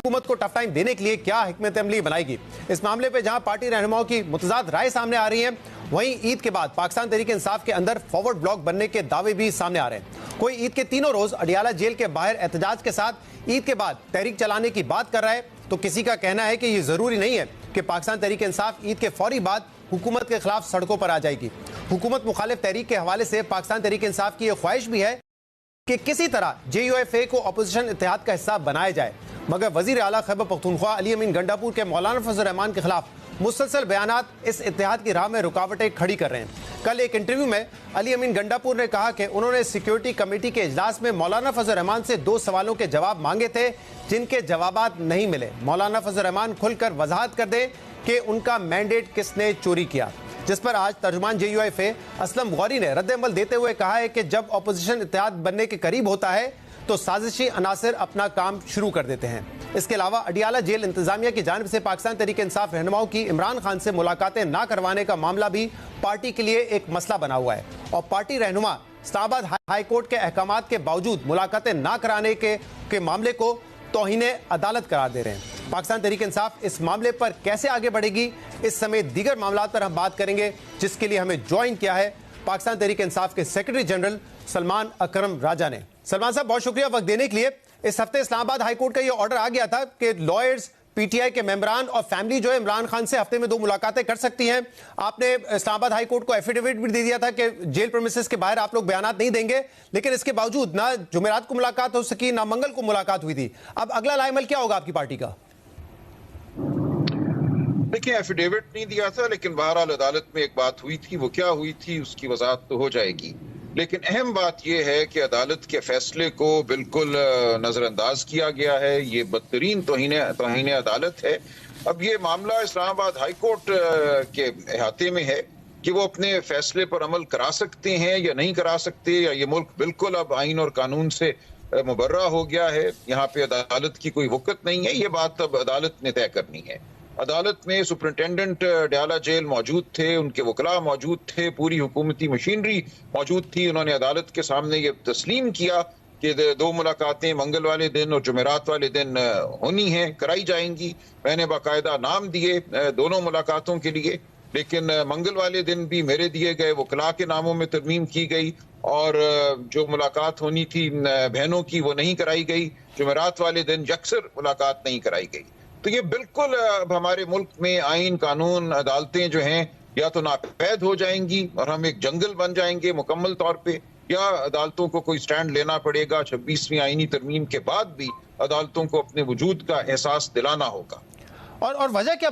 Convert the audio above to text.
हुकूमत को tough time देने के लिए क्या हिकमत अमली बनाएगी। इस मामले पे जहां पार्टी रहनुमाओं की मुतजाद राय सामने आ रही है, वहीं ईद के बाद पाकिस्तान तहरीक इंसाफ के अंदर फॉरवर्ड ब्लॉक बनने के दावे भी सामने आ रहे हैं। कोई ईद के तीनों रोज अडियाला जेल के बाहर एहतजाज के साथ ईद के बाद तहरीक चलाने की बात कर रहा है, तो किसी का कहना है कि यह जरूरी नहीं है कि पाकिस्तान तहरीक इंसाफ ईद के फौरी बाद हुकूमत के खिलाफ सड़कों पर आ जाएगी। हुकूमत मुखालिफ तहरीक के हवाले से पाकिस्तान तहरीक इंसाफ की यह ख्वाहिश भी है कि किसी तरह JUFA को अपोजिशन इत्तेहाद का हिस्सा बनाया जाए, मगर वजीर आला खैबर पख्तूनख्वा अली अमीन गंडापुर के मौलाना फजल रहमान के खिलाफ मुसलसल बयानात इस इत्तेहाद की राह में रुकावटें खड़ी कर रहे हैं। कल एक इंटरव्यू में अली अमीन गंडापुर ने कहा कि उन्होंने सिक्योरिटी कमेटी के इजलास में मौलाना फजल रहमान से 2 सवालों के जवाब मांगे थे, जिनके जवाबात नहीं मिले। मौलाना फजल रहमान खुलकर वजाहत कर दें कि उनका मैंडेट किसने चोरी किया, जिस पर आज तर्जुमान JUFA असलम गौरी ने रद्द-ए-अमल देते हुए कहा है कि जब अपोजिशन इत्तेहाद बनने के करीब होता है तो साजिशी अनासिर अपना काम शुरू कर देते हैं। इसके अलावा अडियाला जेल इंतजामिया की जानिब से पाकिस्तान तहरीक इंसाफ रहनुमाओं की इमरान खान से मुलाकातें ना करवाने का मामला भी पार्टी के लिए एक मसला बना हुआ है और पार्टी रहनुमा इस्लामाबाद हाई कोर्ट के अहकामात के बावजूद मुलाकातें ना कराने के मामले को तौहीने अदालत करार दे रहे हैं। पाकिस्तान तहरीक इंसाफ इस मामले पर कैसे आगे बढ़ेगी, इस समेत दीगर मामलों पर हम बात करेंगे, जिसके लिए हमें ज्वाइन किया है पाकिस्तान तहरीक इंसाफ के सेक्रेटरी जनरल सलमान अकरम राजा ने। सलमान साहब, बहुत शुक्रिया वक्त देने के लिए। इस हफ्ते इस्लामाबाद हाई कोर्ट का यह ऑर्डर आ गया था कि लॉयर्स, PTI के मेंबरान और फैमिली जो है इमरान खान से हफ्ते में 2 मुलाकातें कर सकती हैं। आपने इस्लामाबाद हाई कोर्ट को एफिडेविट भी दे दिया था कि जेल प्रेमिसेस के बाहर आप लोग बयानात नहीं देंगे, लेकिन इसके बावजूद ना जुमेरात को मुलाकात हो सकी, ना मंगल को मुलाकात हुई थी। अब अगला लाइमल क्या होगा आपकी पार्टी का? देखिए, एफिडेविट नहीं दिया था, लेकिन बहरहाल अदालत में एक बात हुई थी। वो क्या हुई थी उसकी वजाहत तो हो जाएगी, लेकिन अहम बात यह है कि अदालत के फैसले को बिल्कुल नजरअंदाज किया गया है। ये बदतरीन तौहीन अदालत है। अब ये मामला इस्लामाबाद हाई कोर्ट के अहाते में है कि वो अपने फैसले पर अमल करा सकते हैं या नहीं करा सकते, या ये मुल्क बिल्कुल अब आइन और कानून से मुबर्रा हो गया है। यहाँ पे अदालत की कोई वक़्त नहीं है। ये बात अब अदालत ने तय करनी है। अदालत में सुपरिटेंडेंट अडियाला जेल मौजूद थे, उनके वकला मौजूद थे, पूरी हुकूमती मशीनरी मौजूद थी। उन्होंने अदालत के सामने ये तस्लीम किया कि 2 मुलाकातें मंगल वाले दिन और जुमेरात वाले दिन होनी हैं, कराई जाएंगी। मैंने बाकायदा नाम दिए दोनों मुलाकातों के लिए, लेकिन मंगल वाले दिन भी मेरे दिए गए वकला के नामों में तरमीम की गई और जो मुलाकात होनी थी बहनों की वो नहीं कराई गई। जुमेरात वाले दिन यकसर मुलाकात नहीं कराई गई। तो ये बिल्कुल अब हमारे मुल्क में आइन, कानून, अदालतें जो हैं या तो नापैद हो जाएंगी और हम एक जंगल बन जाएंगे मुकम्मल तौर पे, या अदालतों को कोई स्टैंड लेना पड़ेगा। 26वीं आईनी तरमीम के बाद भी अदालतों को अपने वजूद का एहसास दिलाना होगा। और वजह क्या